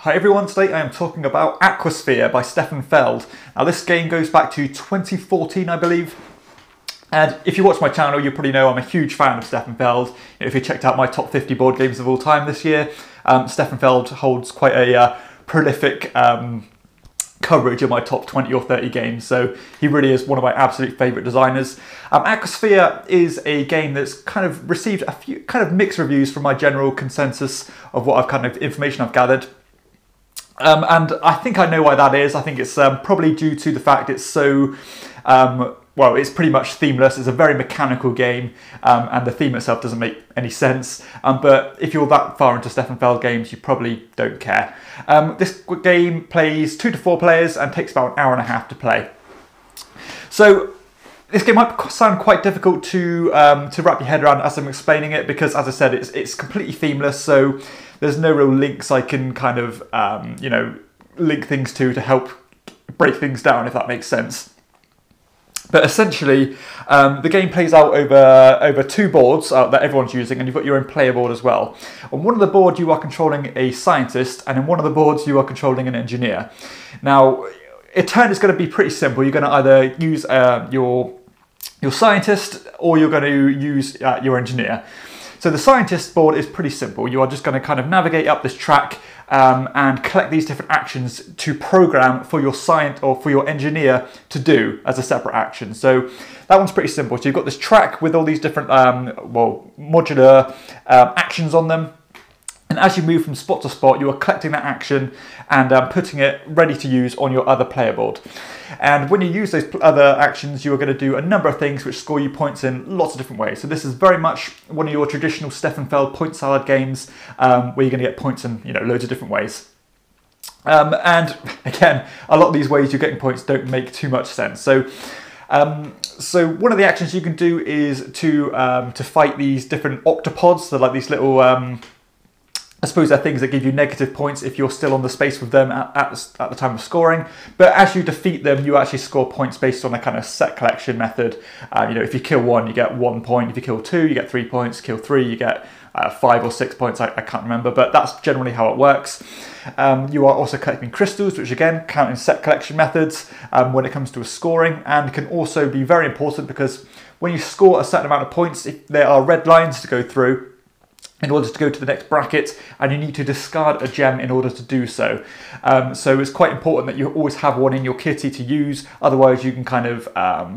Hi everyone, today I am talking about AquaSphere by Stefan Feld. Now this game goes back to 2014 I believe, and if you watch my channel you probably know I'm a huge fan of Stefan Feld. If you checked out my top 50 board games of all time this year, Stefan Feld holds quite a prolific coverage of my top 20 or 30 games, so he really is one of my absolute favourite designers. AquaSphere is a game that's kind of received a few kind of mixed reviews from my general consensus of what information I've gathered. And I think I know why that is. I think it's probably due to the fact it's so, well, it's pretty much themeless. It's a very mechanical game, and the theme itself doesn't make any sense. But if you're that far into Stefan Feld games, you probably don't care. This game plays 2 to 4 players and takes about an hour and a half to play. So this game might sound quite difficult to wrap your head around as I'm explaining it, because as I said, it's completely themeless. So there's no real links I can kind of, you know, link things to help break things down, if that makes sense. But essentially, the game plays out over 2 boards that everyone's using, and you've got your own player board as well. On one of the boards you are controlling a scientist, and in one of the boards you are controlling an engineer. Now, in turn it's going to be pretty simple. You're going to either use your scientist, or you're going to use your engineer. So the scientist board is pretty simple. You are just going to kind of navigate up this track and collect these different actions to program for your scientist or for your engineer to do as a separate action. So that one's pretty simple. So you've got this track with all these different, well, modular actions on them. And as you move from spot to spot, you are collecting that action and putting it ready to use on your other player board. And when you use those other actions, you are going to do a number of things which score you points in lots of different ways. So this is very much one of your traditional Stefan Feld point salad games, where you're going to get points in, you know, loads of different ways. And again, a lot of these ways you're getting points don't make too much sense. So so one of the actions you can do is to fight these different octopods. They're like these little I suppose they're things that give you negative points if you're still on the space with them at the time of scoring. But as you defeat them, you actually score points based on a kind of set collection method. You know, if you kill 1, you get 1 point. If you kill 2, you get 3 points. Kill 3, you get 5 or 6 points. I can't remember, but that's generally how it works. You are also collecting crystals, which again count in set collection methods when it comes to scoring, and can also be very important because when you score a certain amount of points, if there are red lines to go through in order to go to the next bracket, and you need to discard a gem in order to do so. So it's quite important that you always have one in your kitty to use, otherwise you can kind of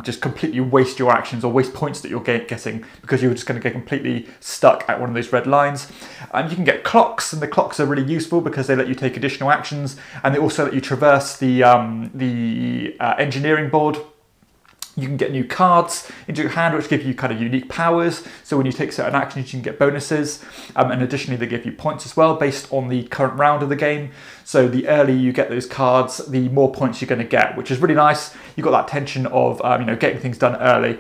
just completely waste your actions or waste points that you're getting because you're just going to get completely stuck at one of those red lines. And you can get clocks, and the clocks are really useful because they let you take additional actions, and they also let you traverse the engineering board. You can get new cards into your hand which give you kind of unique powers. So when you take certain actions you can get bonuses. And additionally they give you points as well based on the current round of the game. So the earlier you get those cards, the more points you're going to get, which is really nice. You've got that tension of you know, getting things done early.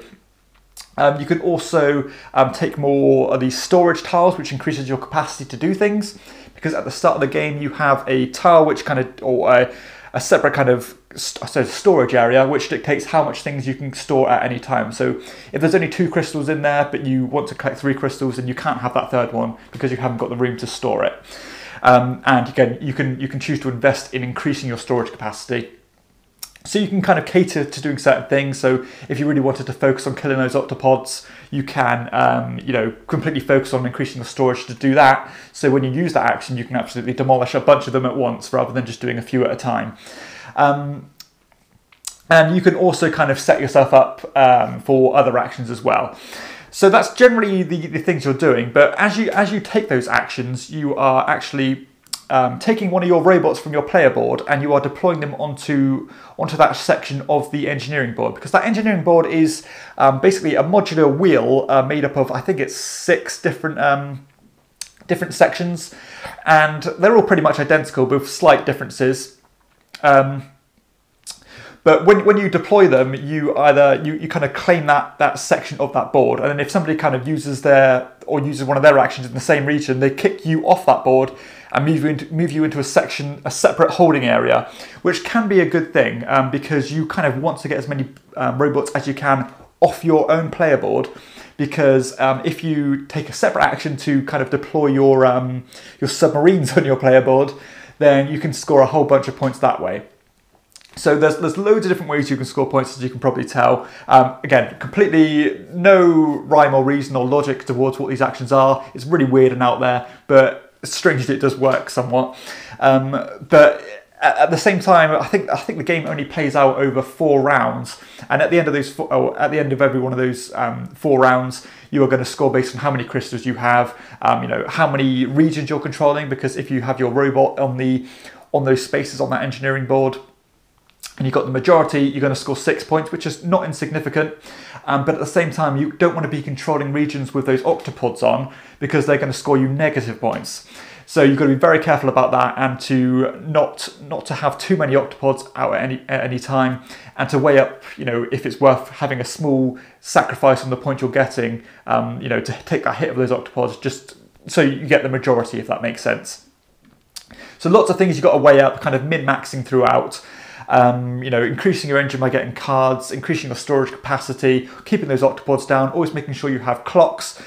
You can also take more of these storage tiles, which increases your capacity to do things. Because at the start of the game you have a tile which kind of, or a separate kind of storage area which dictates how much things you can store at any time. So if there's only 2 crystals in there but you want to collect 3 crystals, then you can't have that 3rd one because you haven't got the room to store it. And again, you can choose to invest in increasing your storage capacity. So you can kind of cater to doing certain things. So if you really wanted to focus on killing those octopods, you can, you know, completely focus on increasing the storage to do that. So when you use that action, you can absolutely demolish a bunch of them at once rather than just doing a few at a time. And you can also kind of set yourself up for other actions as well. So that's generally the things you're doing. But as you take those actions, you are actually taking one of your robots from your player board and you are deploying them onto that section of the engineering board, because that engineering board is basically a modular wheel made up of, I think it's 6 different sections, and they're all pretty much identical with slight differences. But when you deploy them, you kind of claim that section of that board, and then if somebody kind of uses one of their actions in the same region, they kick you off that board and move you into a separate holding area, which can be a good thing because you kind of want to get as many robots as you can off your own player board, because if you take a separate action to kind of deploy your submarines on your player board, then you can score a whole bunch of points that way. So there's loads of different ways you can score points, as you can probably tell. Again, completely no rhyme or reason or logic towards what these actions are. It's really weird and out there, but strangely it does work somewhat. But at the same time, I think the game only plays out over 4 rounds, and at the end of those at the end of every one of those 4 rounds, you are going to score based on how many crystals you have, how many regions you're controlling. Because if you have your robot on those spaces on that engineering board, and you've got the majority, you're going to score 6 points, which is not insignificant. But at the same time, you don't want to be controlling regions with those octopods on, because they're going to score you negative points. So you've got to be very careful about that, and to not to have too many octopods out at any time, and to weigh up, if it's worth having a small sacrifice on the point you're getting, to take that hit of those octopods, just so you get the majority, if that makes sense. So lots of things you've got to weigh up, kind of min-maxing throughout. Increasing your engine by getting cards, increasing your storage capacity, keeping those octopods down, always making sure you have clocks,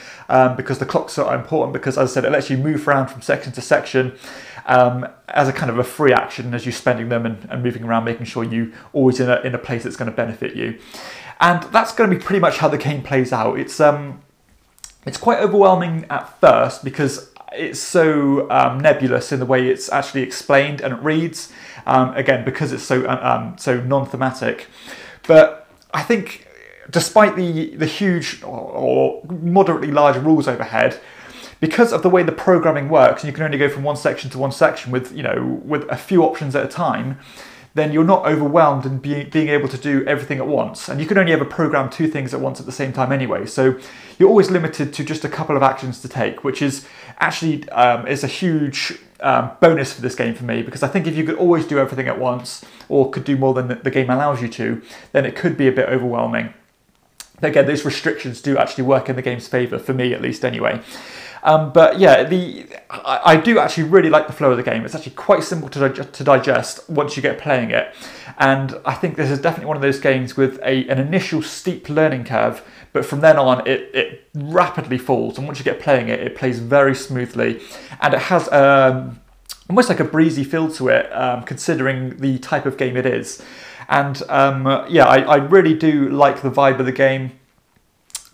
because the clocks are important, because, as I said, it lets you move around from section to section as a kind of a free action as you're spending them and moving around, making sure you always in a place that's going to benefit you. And that's going to be pretty much how the game plays out. It's quite overwhelming at first, because it's so nebulous in the way it's actually explained and it reads. Again, because it's so non-thematic. But I think, despite the huge or moderately large rules overhead, because of the way the programming works, and you can only go from one section to one section with a few options at a time, then you're not overwhelmed in being able to do everything at once. And you can only ever program 2 things at once at the same time anyway. So you're always limited to just a couple of actions to take, which is actually is a huge bonus for this game for me, because I think if you could always do everything at once, or could do more than the game allows you to, then it could be a bit overwhelming. But again, those restrictions do actually work in the game's favour, for me at least anyway. But yeah, I do actually really like the flow of the game. It's actually quite simple to digest once you get playing it. And I think this is definitely one of those games with an initial steep learning curve, but from then on it rapidly falls. And once you get playing it, it plays very smoothly. And it has almost like a breezy feel to it, considering the type of game it is. And I really do like the vibe of the game.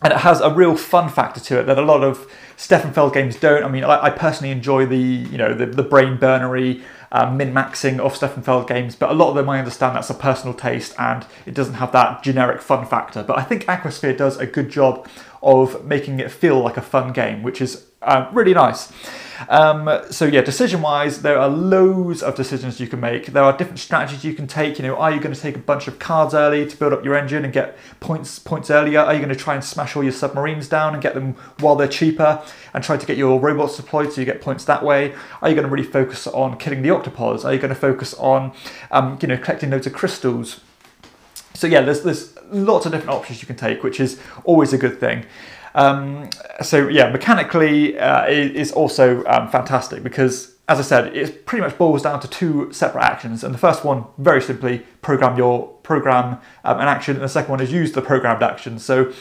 And it has a real fun factor to it that a lot of Stefan Feld games don't. I mean, I personally enjoy the brain burnery, min-maxing of Stefan Feld games, but a lot of them, I understand that's a personal taste and it doesn't have that generic fun factor. But I think AquaSphere does a good job of making it feel like a fun game, which is really nice. So yeah, decision-wise, there are loads of decisions you can make. There are different strategies you can take. Are you going to take a bunch of cards early to build up your engine and get points earlier? Are you going to try and smash all your submarines down and get them while they're cheaper and try to get your robots deployed so you get points that way? Are you going to really focus on killing the octopods? Are you going to focus on collecting loads of crystals? So yeah, there's lots of different options you can take, which is always a good thing. So yeah, mechanically it is also fantastic, because, as I said, it pretty much boils down to 2 separate actions. And the first one, very simply, program an action, and the second one is use the programmed action. So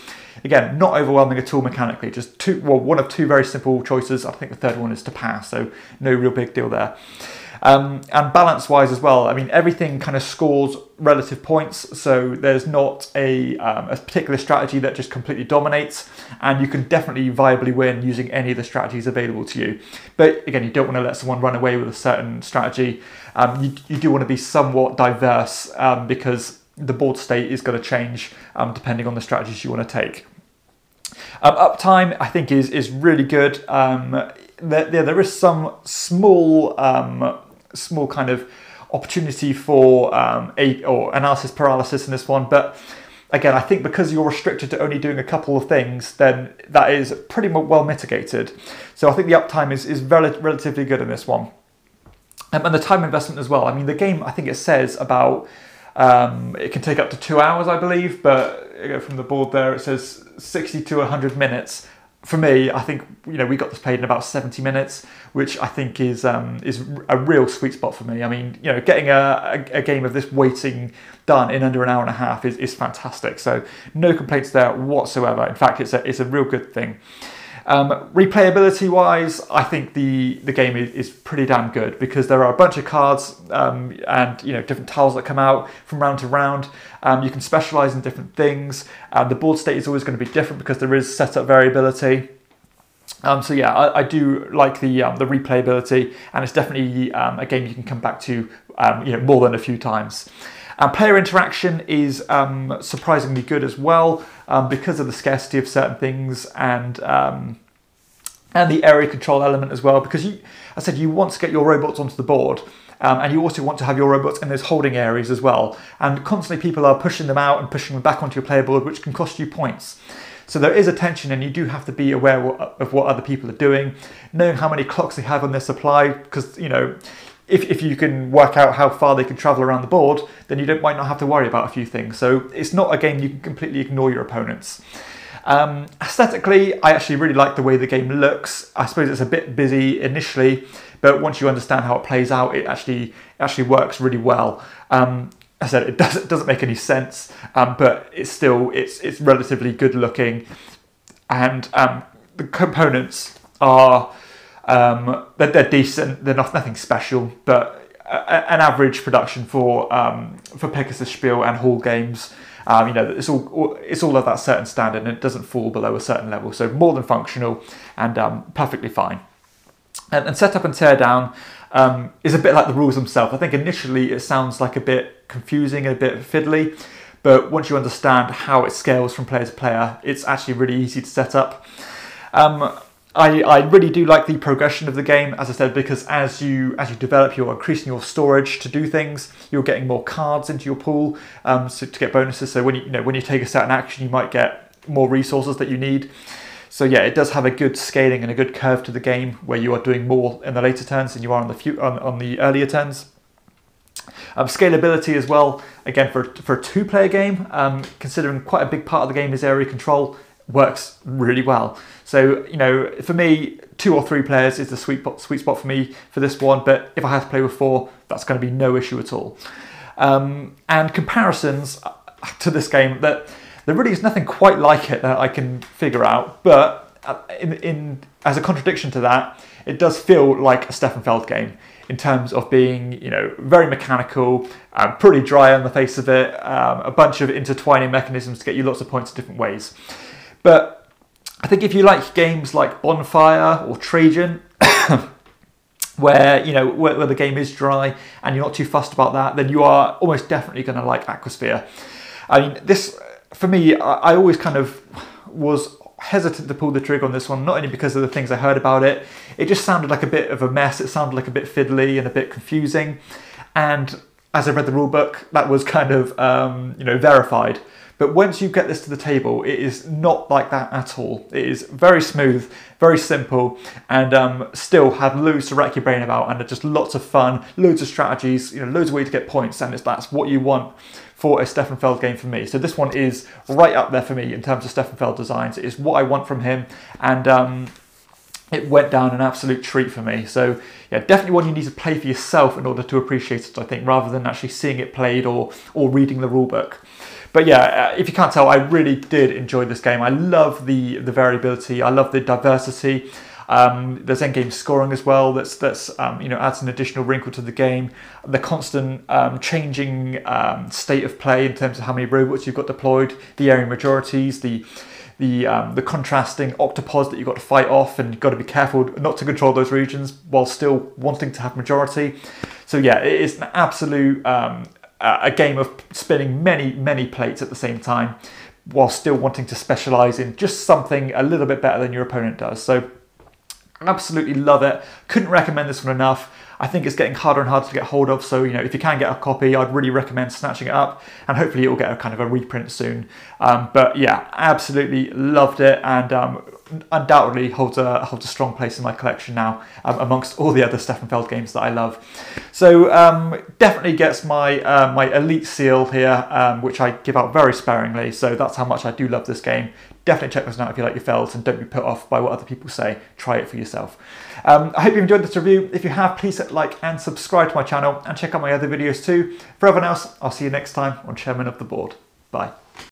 again, not overwhelming at all mechanically, just one of 2 very simple choices. I think the third one is to pass, so no real big deal there. And balance-wise as well, I mean, everything kind of scores relative points, so there's not a particular strategy that just completely dominates, and you can definitely viably win using any of the strategies available to you. But again, you don't want to let someone run away with a certain strategy. You do want to be somewhat diverse, because the board state is going to change depending on the strategies you want to take. Uptime, I think, is really good. There is some small kind of opportunity for analysis paralysis in this one, but again, I think because you're restricted to only doing a couple of things, then that is pretty well mitigated. So I think the uptime is relatively good in this one, and the time investment as well. I mean, the game, I think it says about it can take up to 2 hours, I believe, but from the board there it says 60 to 100 minutes. For me, I think we got this played in about 70 minutes, which I think is a real sweet spot for me. I mean, getting a game of this weighting done in under an hour and a half is fantastic. So no complaints there whatsoever. In fact, it's a real good thing. Replayability wise, I think the game is pretty damn good, because there are a bunch of cards and different tiles that come out from round to round. You can specialize in different things. The board state is always going to be different because there is setup variability. So yeah, I do like the replayability, and it's definitely a game you can come back to more than a few times. Player interaction is surprisingly good as well, because of the scarcity of certain things, and the area control element as well, because I said you want to get your robots onto the board, and you also want to have your robots in those holding areas as well, and constantly people are pushing them out and pushing them back onto your player board, which can cost you points. So there is a tension, and you do have to be aware of what other people are doing, knowing how many clocks they have on their supply, because if you can work out how far they can travel around the board, then you might not have to worry about a few things. So it's not a game you can completely ignore your opponents. Aesthetically, I actually really like the way the game looks. I suppose it's a bit busy initially, but once you understand how it plays out, it actually works really well. I said it doesn't make any sense, but it's relatively good looking, and the components are they're decent. They're nothing special, but an average production for Pegasus Spiel and Hall games. It's all of that certain standard, and it doesn't fall below a certain level. So more than functional, and perfectly fine. And setup and teardown is a bit like the rules themselves. I think initially it sounds like a bit confusing and a bit fiddly, but once you understand how it scales from player to player, it's actually really easy to set up. I really do like the progression of the game, as I said, because as you develop, you're increasing your storage to do things. You're getting more cards into your pool, so to get bonuses. So when you take a certain action, you might get more resources that you need. So yeah, it does have a good scaling and a good curve to the game, where you are doing more in the later turns than you are on the earlier turns. Scalability as well, again for a two-player game, considering quite a big part of the game is area control, works really well. So for me, 2 or 3 players is the sweet spot for me for this one, but if I have to play with 4, that's going to be no issue at all. And comparisons to this game, that there really is nothing quite like it that I can figure out, but as a contradiction to that, it does feel like a Stefan Feld game in terms of being, very mechanical, pretty dry on the face of it, a bunch of intertwining mechanisms to get you lots of points in different ways. But I think if you like games like Bonfire or Trajan, where the game is dry and you're not too fussed about that, then you are almost definitely going to like AquaSphere. I mean, this, for me, I always kind of was hesitant to pull the trigger on this one, not only because of the things I heard about it. It just sounded like a bit of a mess. It sounded like a bit fiddly and a bit confusing. And as I read the rulebook, that was kind of verified. But once you get this to the table, it is not like that at all. It is very smooth, very simple, and still have loads to rack your brain about, and just lots of fun, loads of strategies, loads of ways to get points, and that's what you want for a Stefan Feld game for me. So this one is right up there for me in terms of Stefan Feld designs. It is what I want from him, and it went down an absolute treat for me. So yeah, definitely one you need to play for yourself in order to appreciate it, I think, rather than actually seeing it played or reading the rulebook. But yeah, if you can't tell, I really did enjoy this game. I love the variability. I love the diversity. There's endgame scoring as well. That's adds an additional wrinkle to the game. The constant changing state of play in terms of how many robots you've got deployed, the area majorities, the contrasting octopods that you've got to fight off, and you've got to be careful not to control those regions while still wanting to have majority. So yeah, it is an absolute a game of spinning many plates at the same time, while still wanting to specialize in just something a little bit better than your opponent does. So absolutely love it. Couldn't recommend this one enough. I think it's getting harder and harder to get hold of, so if you can get a copy, I'd really recommend snatching it up, and hopefully it will get a kind of a reprint soon. But yeah, absolutely loved it, and undoubtedly holds a strong place in my collection now, amongst all the other Stefan Feld games that I love. So definitely gets my my elite seal here, which I give out very sparingly. So that's how much I do love this game. Definitely check this out if you like your Felds, and don't be put off by what other people say. Try it for yourself. I hope you enjoyed this review. If you have, please hit like and subscribe to my channel, and check out my other videos too. For everyone else, I'll see you next time on Chairman of the Board. Bye.